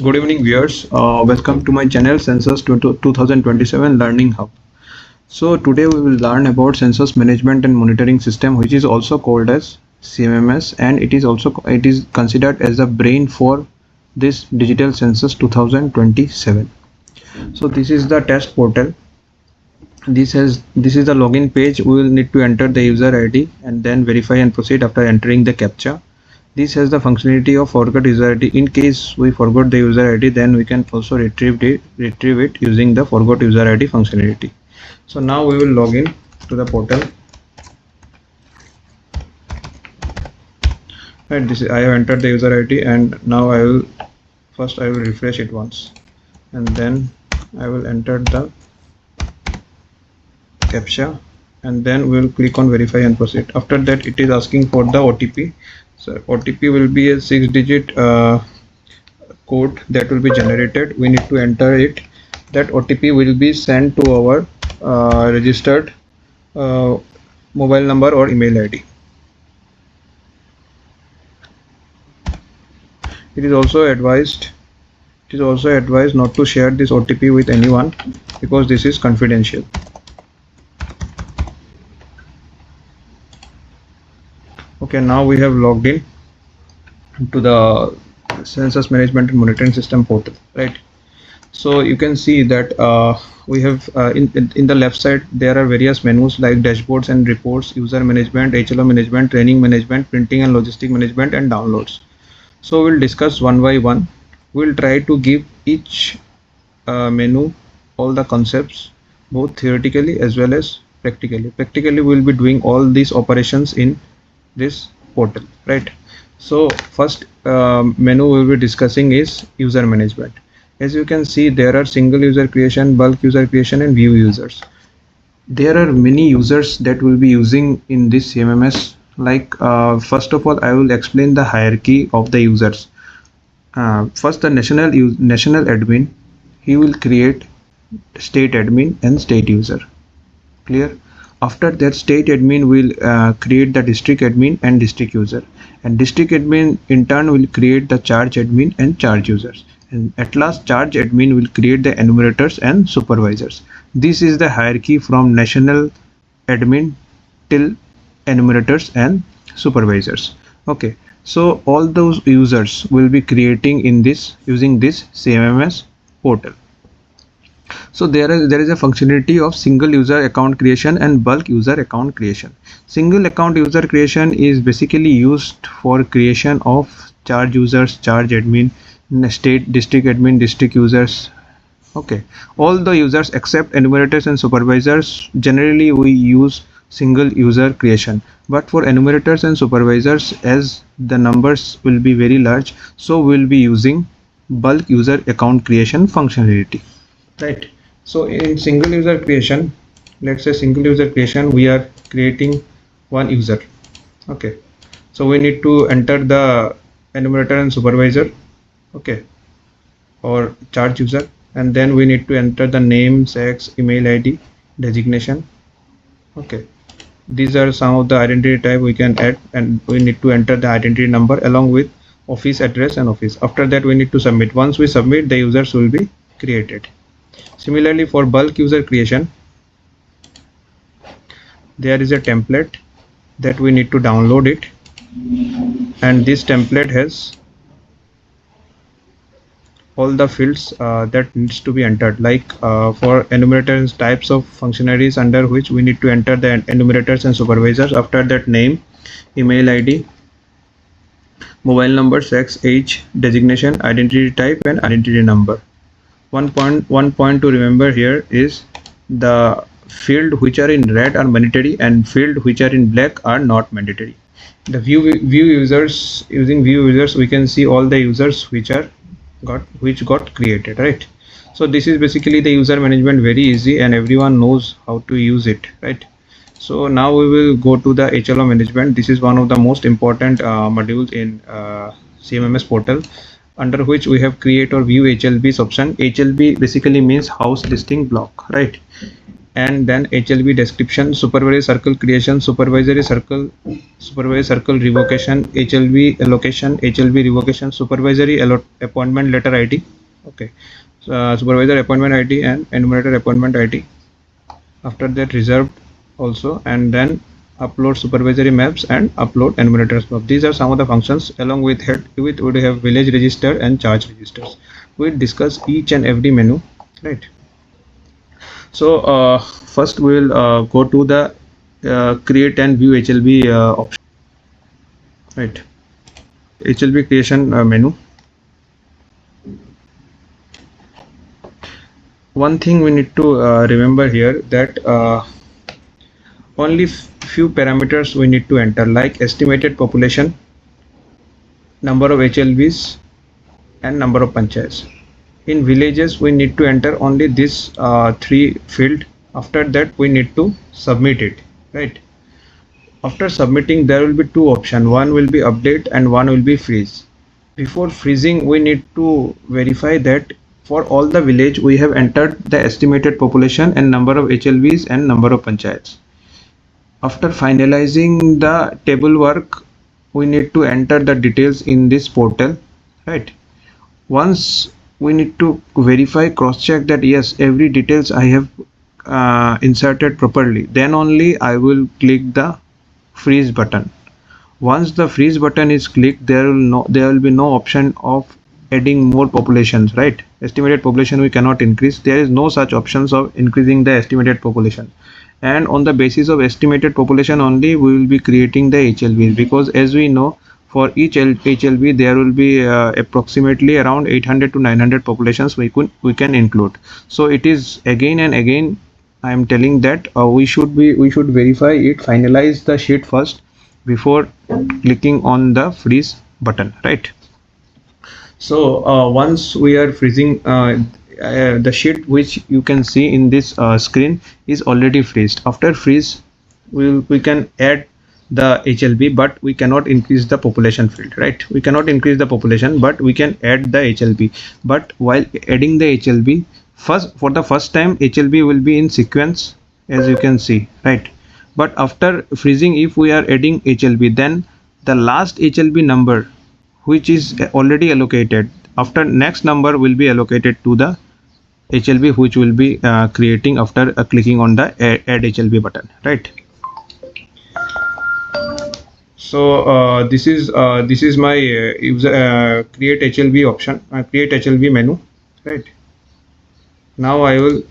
Good evening, viewers. Welcome to my channel Census 2027 Learning Hub. So today we will learn about Census Management and Monitoring System, which is also called as CMMS, and it is considered as the brain for this digital Census 2027. So this is the test portal. This is the login page. We will need to enter the user ID and then verify and proceed after entering the CAPTCHA. This has the functionality of forgot user ID. In case we forgot the user ID, then we can also retrieve it using the forgot user ID functionality. So now we will log in to the portal. Right, I have entered the user ID, and now I will refresh it once, and then I will enter the CAPTCHA, and then we will click on verify and proceed. After that, it is asking for the OTP. So OTP will be a 6-digit code that will be generated. We need to enter it. That OTP will be sent to our registered mobile number or email ID. It is also advised not to share this OTP with anyone because this is confidential. Okay, now we have logged in to the Census Management and Monitoring System portal, right? So you can see that we have in the left side there are various menus like dashboards and reports, user management, HLO management, training management, printing and logistic management, and downloads. So we'll discuss one by one. We'll try to give each menu all the concepts, both theoretically as well as practically. Practically we'll be doing all these operations in this portal, right? So first menu we'll be discussing is user management. As you can see, there are single user creation, bulk user creation, and view users. There are many users that will be using in this CMMS. Like first of all, I will explain the hierarchy of the users. First, the national admin, he will create state admin and state user. Clear? After that, state admin will create the district admin and district user, and district admin in turn will create the charge admin and charge users, and at last charge admin will create the enumerators and supervisors. This is the hierarchy from national admin till enumerators and supervisors. Okay, so all those users will be creating in this using this CMMS portal. So there is a functionality of single user account creation and bulk user account creation. Single account user creation is basically used for creation of charge users, charge admin, state district admin, district users. Okay, all the users except enumerators and supervisors, generally we use single user creation, but for enumerators and supervisors, as the numbers will be very large, so we'll be using bulk user account creation functionality, right? So in single user creation, let's say single user creation, we are creating one user. Okay, so we need to enter the enumerator and supervisor, okay, or charge user, and then we need to enter the name, sex, email ID, designation. Okay, these are some of the identity type we can add, and we need to enter the identity number along with office address and office. After that, we need to submit. Once we submit, the users will be created. Similarly, for bulk user creation, there is a template that we need to download it, and this template has all the fields that needs to be entered, like for enumerators, types of functionaries under which we need to enter the enumerators and supervisors. After that, name, email ID, mobile number, sex, age, designation, identity type, and identity number. One point to remember here is the field which are in red are mandatory and field which are in black are not mandatory. The view users, using view users, we can see all the users which got created, right? So this is basically the user management, very easy, and everyone knows how to use it, right? So now we will go to the HLO management. This is one of the most important modules in CMMS portal, under which we have create or view HLB's option. HLB basically means house listing block, right? and then HLB description, supervisory circle creation, supervisory circle revocation, HLB allocation, HLB revocation, supervisory appointment letter ID. Okay, supervisor appointment ID and enumerator appointment ID. After that, reserved also, and then upload supervisory maps and upload enumerators map. These are some of the functions. Along with head, we have village register and charge registers. We discuss each and every menu, right? So first we will go to the create and view HLB option, right? HLB creation menu. One thing we need to remember here that only few parameters we need to enter, like estimated population, number of HLBs, and number of panchayats. In villages we need to enter only this three field. After that we need to submit it, right? After submitting, there will be two options. One will be update and one will be freeze. Before freezing, we need to verify that for all the village we have entered the estimated population and number of HLBs and number of panchayats. After finalizing the table work, we need to enter the details in this portal, right? Once we need to verify, cross check that yes, every details I have inserted properly, then only I will click the freeze button. Once the freeze button is clicked, there will be no option of adding more populations, right? Estimated population we cannot increase. There is no such options of increasing the estimated population, and on the basis of estimated population only we will be creating the HLBs, because as we know, for each HLB there will be approximately around 800 to 900 populations we can include. So it is again and again I am telling that we should verify it, finalize the sheet first before clicking on the freeze button, right? So once we are freezing, the sheet which you can see in this screen is already freezed. After freeze, we can add the HLB, but we cannot increase the population field, right? We cannot increase the population, but we can add the HLB. But while adding the HLB, for the first time HLB will be in sequence, as you can see, right? But after freezing, if we are adding HLB, then the last HLB number which is already allocated, after next number will be allocated to the HLB which will be creating after clicking on the add HLB button, right? So this is my user create HLB option, create HLB menu, right? Now I will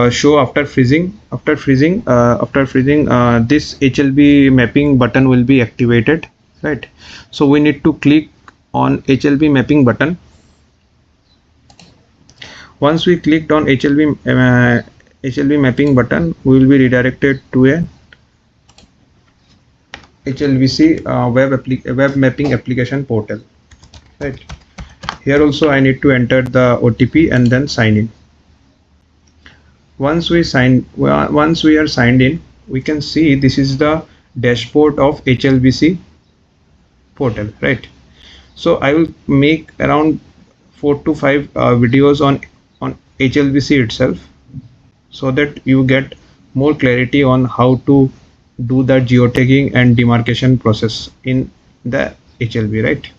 show after freezing. After freezing, this HLB mapping button will be activated, right? So we need to click on HLB mapping button. Once we clicked on HLB mapping button, we will be redirected to a HLBC web mapping application portal, right? Here also I need to enter the OTP and then sign in. Once we are signed in, we can see this is the dashboard of HLBC portal, right? So I will make around 4 to 5 videos on HLBC itself, so that you get more clarity on how to do the geotagging and demarcation process in the HLB, right?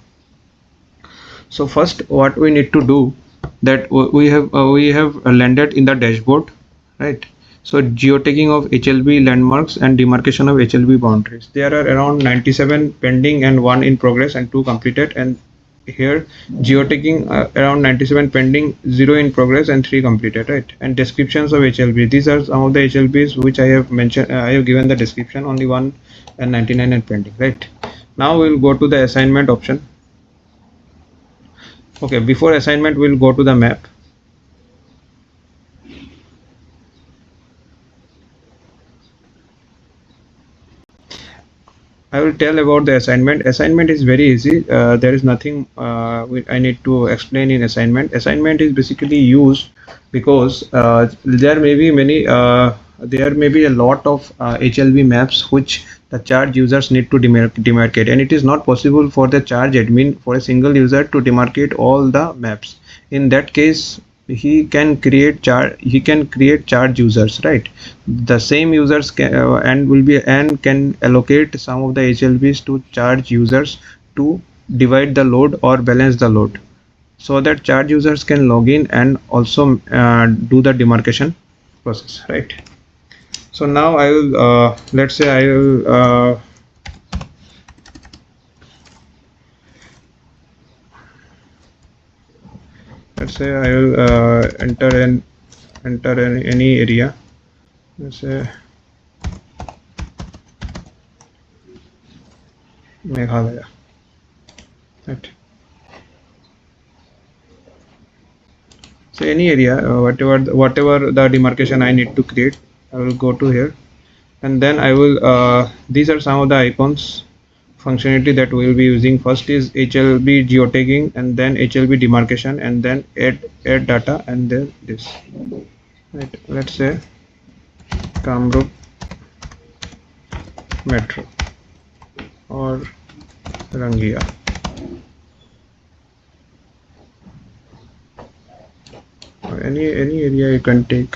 So first what we need to do, that we have landed in the dashboard, right? So geotagging of HLB landmarks and demarcation of HLB boundaries. There are around 97 pending and 1 in progress and 2 completed, and here geotagging around 97 pending, 0 in progress and 3 completed, right? And descriptions of HLB. These are some of the HLBs which I have mentioned. I have given the description, only 1 and 99 and pending, right? Now we will go to the assignment option. Okay, before assignment we will go to the map. I will tell about the assignment. Assignment is very easy. There is nothing I need to explain in assignment. Assignment is basically used because there may be a lot of HLB maps which the charge users need to demarcate, and it is not possible for the charge admin, for a single user, to demarcate all the maps. In that case, he can create charge users, right? The same users can and can allocate some of the HLBs to charge users to divide the load or balance the load, so that charge users can log in and also do the demarcation process, right? So now I will let's say I will enter in any area. Let's say Meghalaya, right? So any area, whatever the demarcation I need to create, I will go to here, and then I will these are some of the icons functionality that we will be using. First is HLB Geo-Tagging, and then HLB demarcation, and then add data, and then this, right? Let's say Kamrup Metro or Rangia. Or any area you can take.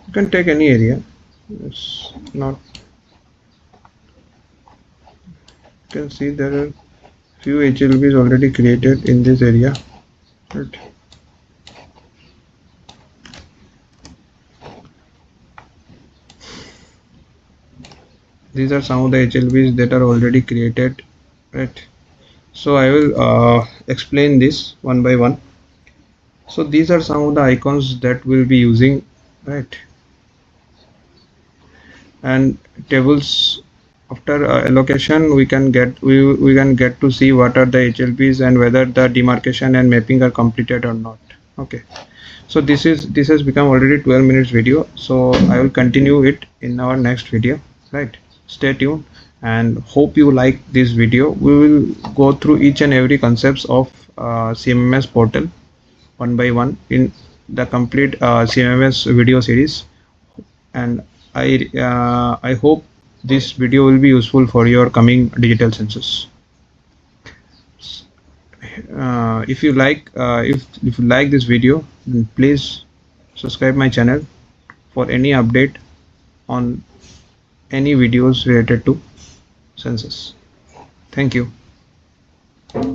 You can take any area. It's not. You can see there are few HLBs already created in this area, right? These are some of the HLBs that are already created, right? So I will explain this one by one. So these are some of the icons that we'll be using, right? And tables, after allocation, we can get to see what are the HLBs and whether the demarcation and mapping are completed or not. Okay, so this has become already 12 minutes video, so I will continue it in our next video, right? Stay tuned and hope you like this video. We will go through each and every concepts of CMMS portal one by one in the complete CMMS video series, and I hope this video will be useful for your coming digital census. If you like this video, then please subscribe my channel for any update on any videos related to census. Thank you.